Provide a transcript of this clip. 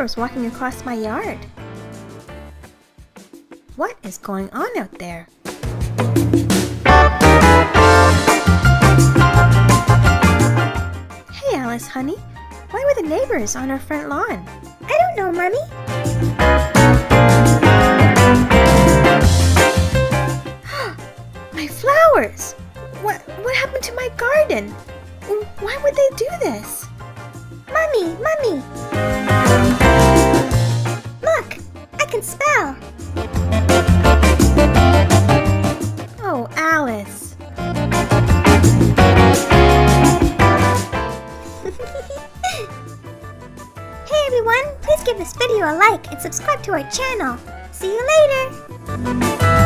neighbors walking across my yard. What is going on out there? Hey Alice, honey. Why were the neighbors on our front lawn? I don't know, Mommy. My flowers! What happened to my garden? Why would they do this? Mommy! Look! I can spell! Oh, Alice. Hey everyone! Please give this video a like and subscribe to our channel. See you later!